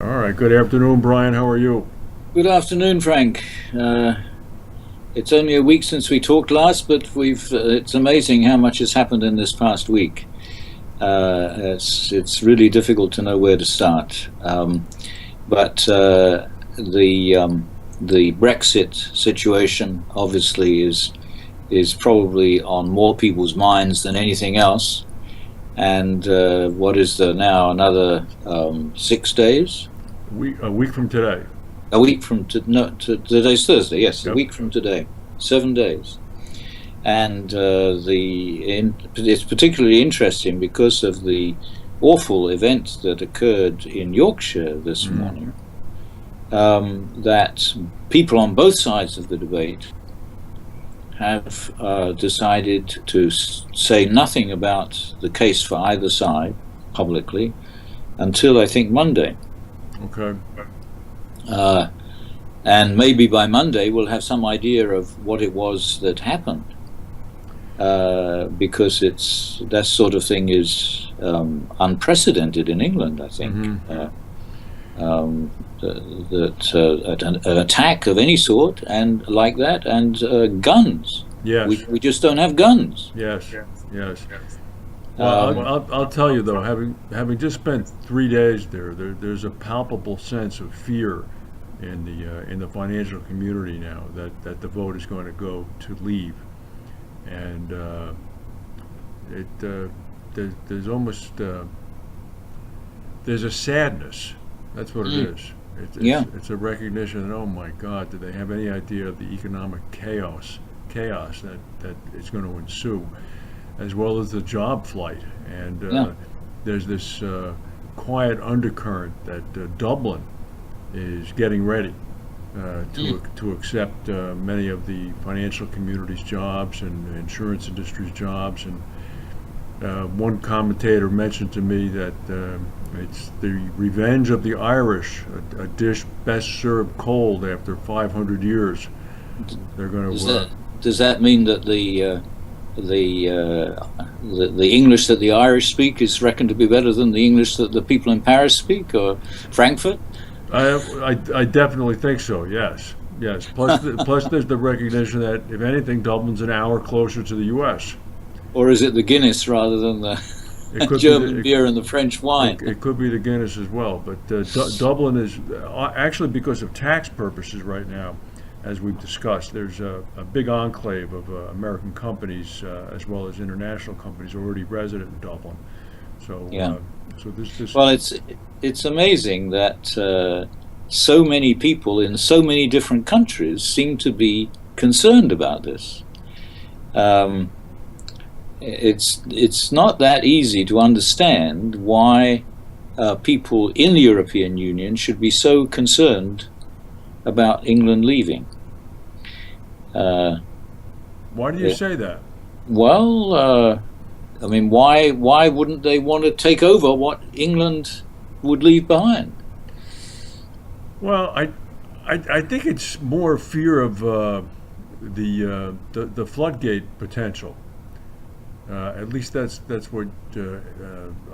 All right. Good afternoon, Brian. How are you? Good afternoon, Frank. It's only a week since we talked last, but it's amazing how much has happened in this past week. It's really difficult to know where to start. But the Brexit situation obviously is probably on more people's minds than anything else. And what is there now? Another 6 days? A week from today. A week from no, today's Thursday. Yes, a Yep. week from today. 7 days, and it's particularly interesting because of the awful event that occurred in Yorkshire this Mm. morning. That people on both sides of the debate have decided to say nothing about the case for either side publicly until I think Monday. Okay. Uh, and maybe by Monday we'll have some idea of what it was that happened, because it's that sort of thing is unprecedented in England. I think Hmm. an attack of any sort and like that, and guns. Yes. We just don't have guns. Yes. Yes. Well, I'll, Um, I'll, I'll tell you though, having just spent 3 days there's a palpable sense of fear in the financial community now that the vote is going to go to leave, and it there's almost there's a sadness. That's what it mm, is. yeah, It's a recognition that, oh my God, do they have any idea of the economic chaos that is going to ensue, as well as the job flight. And yeah, there's this quiet undercurrent that Dublin is getting ready mm, to accept many of the financial community's jobs and insurance industry's jobs. And one commentator mentioned to me that it's the revenge of the Irish, a dish best served cold after 500 years. They're going does to, that mean that the English that the Irish speak is reckoned to be better than the English that the people in Paris speak or Frankfurt? I definitely think so. Yes, yes. Plus there's the recognition that if anything, Dublin's an hour closer to the U.S. Or is it the Guinness rather than It the could be German beer and the French wine? it could be the Guinness as well. But Dublin is actually, because of tax purposes right now, as we've discussed. There's a big enclave of American companies as well as international companies already resident in Dublin. So Yeah. this. Well, it's amazing that so many people in so many different countries seem to be concerned about this. Um, it's not that easy to understand why people in the European Union should be so concerned about England leaving. Uh, Why do you it- say that? well, I mean, why wouldn't they want to take over what England would leave behind? Well, I think it's more fear of the floodgate potential. At least that's what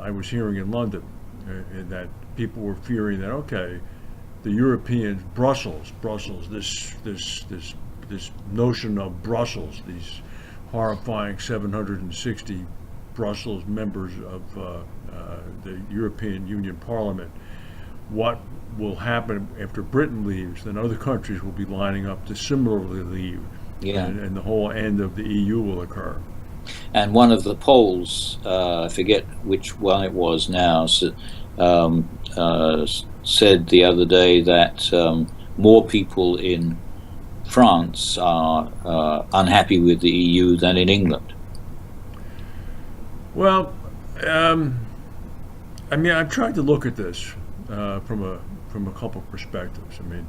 I was hearing in London, and that people were fearing that, okay, the Europeans, Brussels, this notion of Brussels, these horrifying 760 Brussels members of the European Union Parliament. What will happen after Britain leaves? Then other countries will be lining up to similarly leave, Yeah. and the whole end of the EU will occur. And one of the polls, I forget which one it was now, um, said the other day that more people in France are unhappy with the EU than in England. Well, um, I mean, I've tried to look at this from a couple of perspectives. I mean,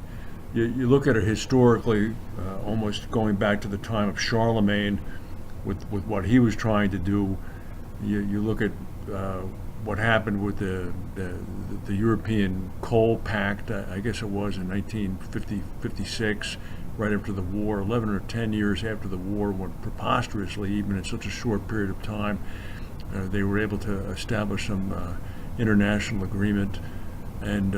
you look at it historically, almost going back to the time of Charlemagne, with what he was trying to do. You look at what happened with the European Coal Pact. I guess it was in 1950 56, right after the war, 11 or 10 years after the war, when preposterously, even in such a short period of time, they were able to establish some international agreement And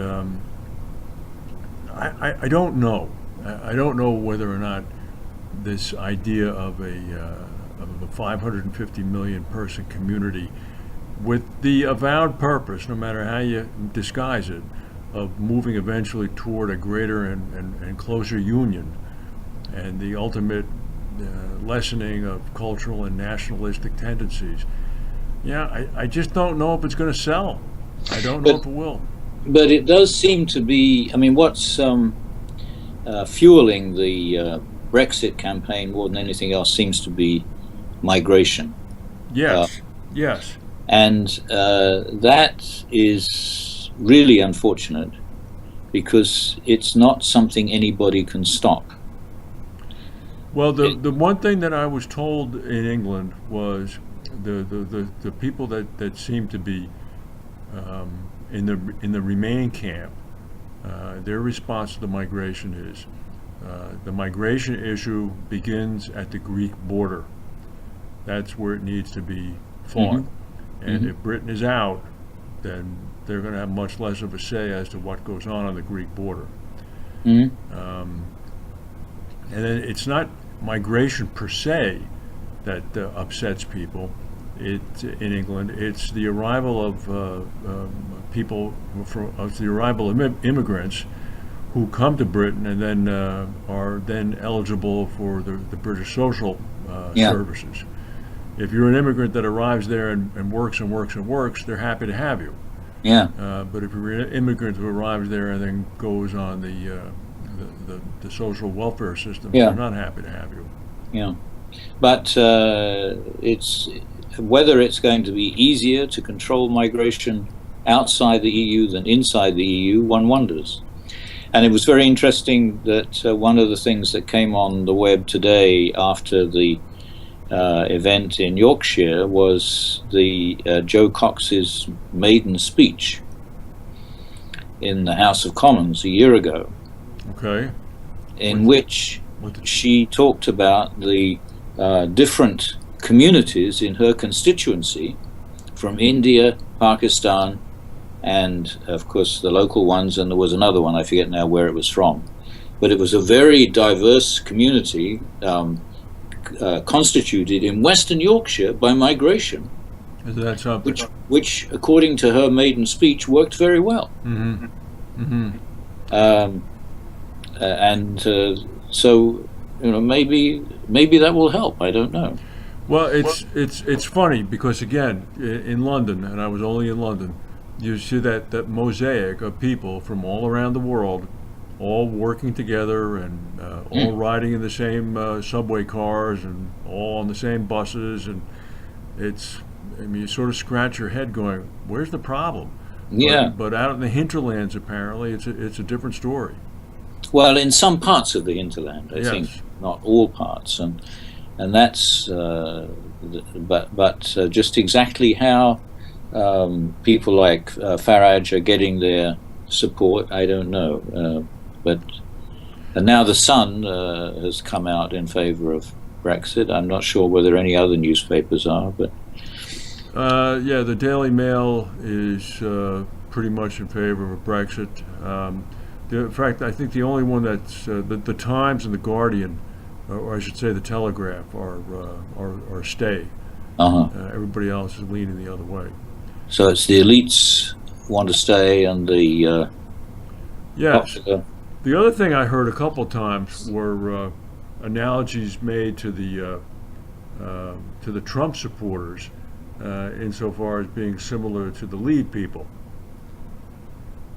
I don't know. I don't know whether or not this idea of a 550 million person community with the avowed purpose, no matter how you disguise it, of moving eventually toward a greater and closer union and the ultimate lessening of cultural and nationalistic tendencies. Yeah, I just don't know if it's going to sell. I don't know if it will. But it does seem to be, I mean, what's fueling the Brexit campaign more than anything else seems to be migration. Yes, yes. And that is really unfortunate because it's not something anybody can stop. Well, the one thing that I was told in England was the people that seem to be in the Remain camp, their response to the migration is the migration issue begins at the Greek border. That's where it needs to be fought. Mm-hmm. And if Britain is out, then they're going to have much less of a say as to what goes on the Greek border. Mm-hmm. And then it's not migration per se that upsets people. In England, it's the arrival of people, the arrival of immigrants who come to Britain and then are then eligible for the British social services. If you're an immigrant that arrives there and works and works and works, they're happy to have you. Yeah. But if you're an immigrant who arrives there and then goes on the social welfare system, they're not happy to have you. Yeah. But it's whether it's going to be easier to control migration outside the EU than inside the EU, one wonders. And it was very interesting that one of the things that came on the web today after the event in Yorkshire was the Joe Cox's maiden speech in the House of Commons a year ago. Okay. In which she talked about the different communities in her constituency from India, Pakistan, and of course the local ones, and there was another one, I forget now where it was from. But it was a very diverse community constituted in Western Yorkshire by migration. Is that something? Which, according to her maiden speech, worked very well. Mm-hmm. Mm-hmm. So, maybe that will help. I don't know. Well, it's funny because again, in London, and I was only in London, you see that mosaic of people from all around the world, all working together and all riding in the same subway cars and all on the same buses, and you sort of scratch your head going, where's the problem? Yeah. But out in the hinterlands, apparently, it's a different story. Well, in some parts of the hinterland, I think, not all parts, and that's but just exactly how people like Farage are getting their support, I don't know. And now the Sun has come out in favour of Brexit. I'm not sure whether any other newspapers are, but the Daily Mail is pretty much in favour of Brexit. In fact, I think the only one that's the Times and the Guardian, or I should say the Telegraph, are stay. Everybody else is leaning the other way. So it's the elites want to stay, and the yes. The other thing I heard a couple times were analogies made to the Trump supporters, insofar as being similar to the Leave people.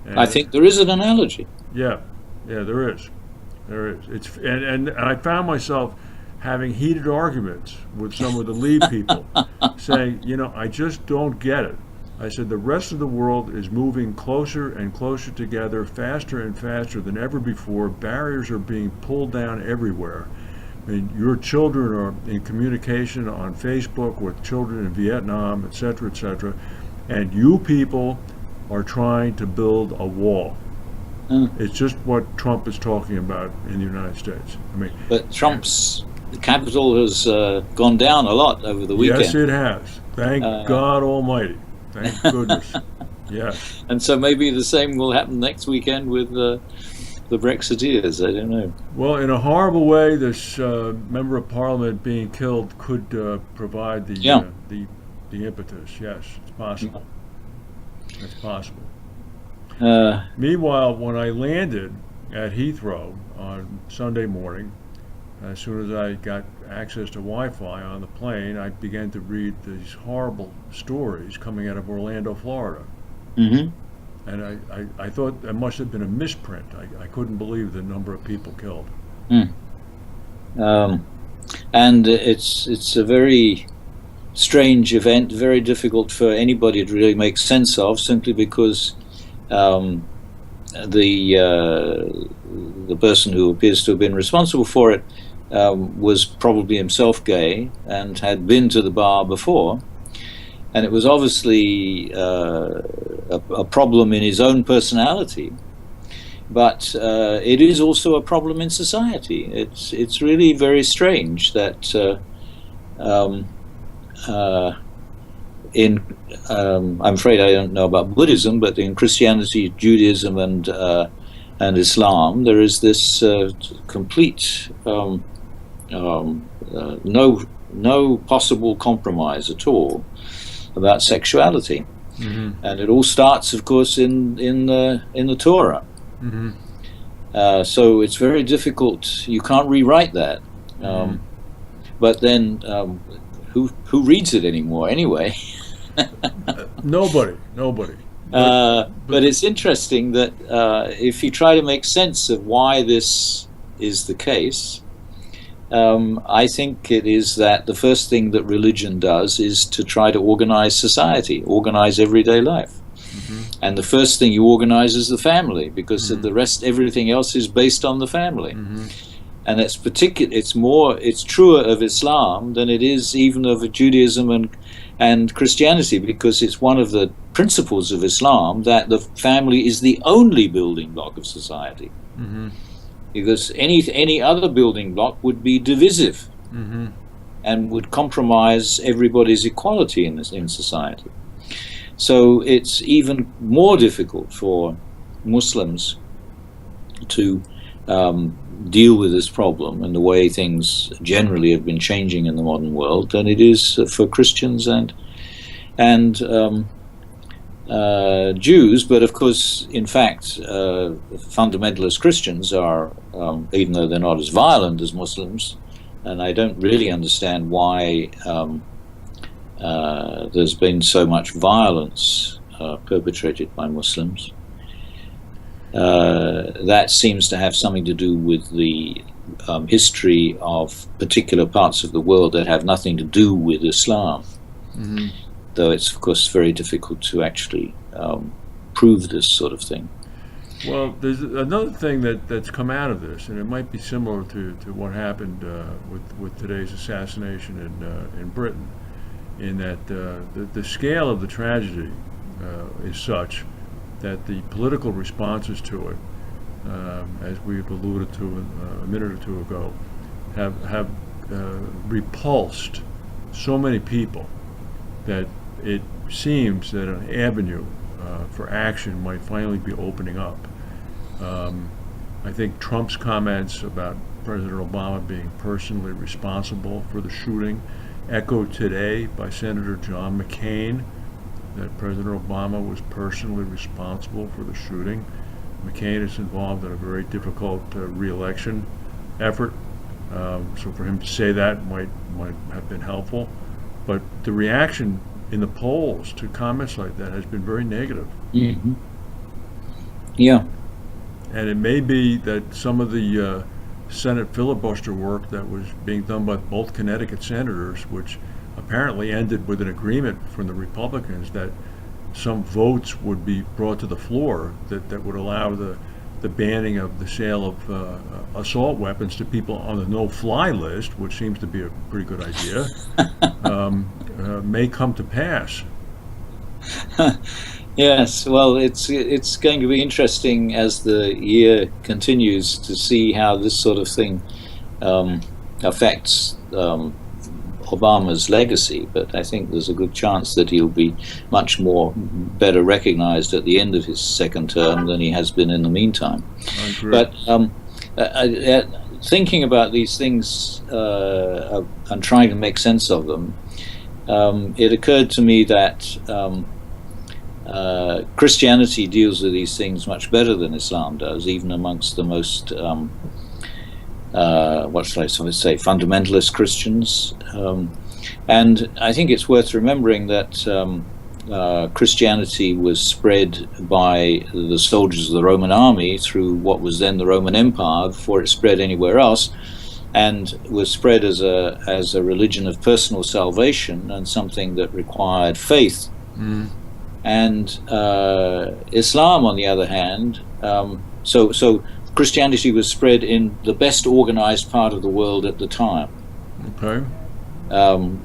And I think there is an analogy. Yeah, there is. It's and I found myself having heated arguments with some of the Leave people, saying, I just don't get it. I said the rest of the world is moving closer and closer together, faster and faster than ever before. Barriers are being pulled down everywhere. I mean, your children are in communication on Facebook with children in Vietnam, et cetera, and you people are trying to build a wall. It's just what Trump is talking about in the United States. But Trump's capital has gone down a lot over the weekend. Yes, it has. Thank God Almighty. Thank goodness. Yes. And so maybe the same will happen next weekend with the Brexiteers. I don't know. Well, in a horrible way, this member of parliament being killed could provide Yeah. the impetus. Yes, it's possible. It's possible. Uh, Meanwhile, when I landed at Heathrow on Sunday morning, as soon as I got access to Wi-Fi on the plane, I began to read these horrible stories coming out of Orlando, Florida. mhm. And I thought it must have been a misprint. I couldn't believe the number of people killed. Mm. Um, and it's a very strange event, very difficult for anybody to really make sense of, simply because um, the person who appears to have been responsible for it was probably himself gay and had been to the bar before, and it was obviously a problem in his own personality. But it is also a problem in society. It's really very strange that um, I'm afraid I don't know about Buddhism, but in Christianity, Judaism, and Islam, there is this complete no possible compromise at all about sexuality, and it all starts, of course, in the Torah. So it's very difficult. You can't rewrite that. But then, who reads it anymore anyway? Nobody. But it's interesting that if you try to make sense of why this is the case, I think it is that the first thing that religion does is to try to organize society, organize everyday life. And the first thing you organize is the family, because the rest, everything else is based on the family. And it's it's truer of Islam than it is even of Judaism and Christianity, because it's one of the principles of Islam that the family is the only building block of society. Because any other building block would be divisive and would compromise everybody's equality in society. So it's even more difficult for Muslims to deal with this problem and the way things generally have been changing in the modern world than it is for Christians and Jews. But of course, in fact, fundamentalist Christians are, even though they're not as violent as Muslims, and I don't really understand why there's been so much violence perpetrated by Muslims. That seems to have something to do with the history of particular parts of the world that have nothing to do with Islam. Though it's, of course, very difficult to actually prove this sort of thing. Well, there's another thing that's come out of this, and it might be similar to what happened with today's assassination in Britain, in that the scale of the tragedy is such that the political responses to it, as we've alluded to a minute or two ago, have repulsed so many people that it seems that an avenue for action might finally be opening up. I think Trump's comments about President Obama being personally responsible for the shooting, echoed today by Senator John McCain, that President Obama was personally responsible for the shooting. McCain is involved in a very difficult re-election effort, so for him to say that might have been helpful. But the reaction in the polls to comments like that has been very negative. Yeah. And it may be that some of the Senate filibuster work that was being done by both Connecticut senators, which apparently ended with an agreement from the Republicans that some votes would be brought to the floor that would allow the banning of the sale of assault weapons to people on the no-fly list, which seems to be a pretty good idea, may come to pass. Yes, well, it's going to be interesting as the year continues to see how this sort of thing affects Obama's legacy, but I think there's a good chance that he'll be much more better recognized at the end of his second term than he has been in the meantime. I agree. But thinking about these things and trying to make sense of them, it occurred to me that Christianity deals with these things much better than Islam does, even amongst the most what should I say, fundamentalist Christians. And I think it's worth remembering that Christianity was spread by the soldiers of the Roman army through what was then the Roman Empire before it spread anywhere else, and was spread as a religion of personal salvation and something that required faith. Mm. And Islam, on the other hand, so Christianity was spread in the best organized part of the world at the time, Okay.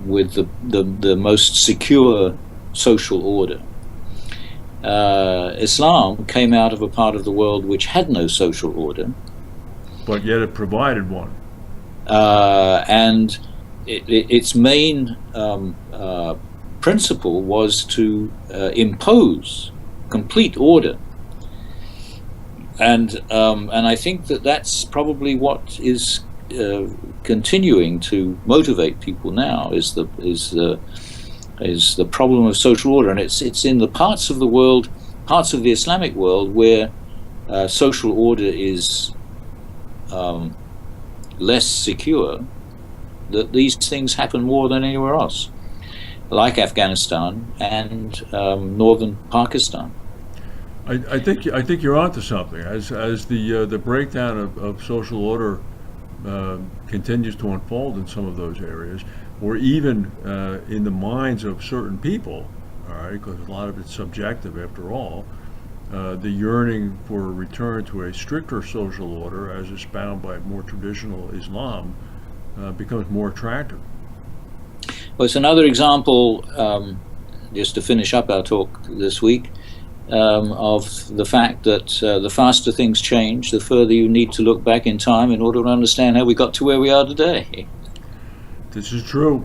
with the most secure social order. Islam came out of a part of the world which had no social order, But yet it provided one. and its main principle was to impose complete order. And I think that that's probably what is continuing to motivate people now, is the problem of social order, and it's in the parts of the world, parts of the Islamic world, where social order is less secure, that these things happen more than anywhere else, like Afghanistan and northern Pakistan. I think you're onto something. As the breakdown of social order continues to unfold in some of those areas, or even in the minds of certain people, all right, because a lot of it's subjective after all, the yearning for a return to a stricter social order, as espoused by more traditional Islam, becomes more attractive. Well, it's another example, just to finish up our talk this week, of the fact that the faster things change, the further you need to look back in time in order to understand how we got to where we are today. This is true.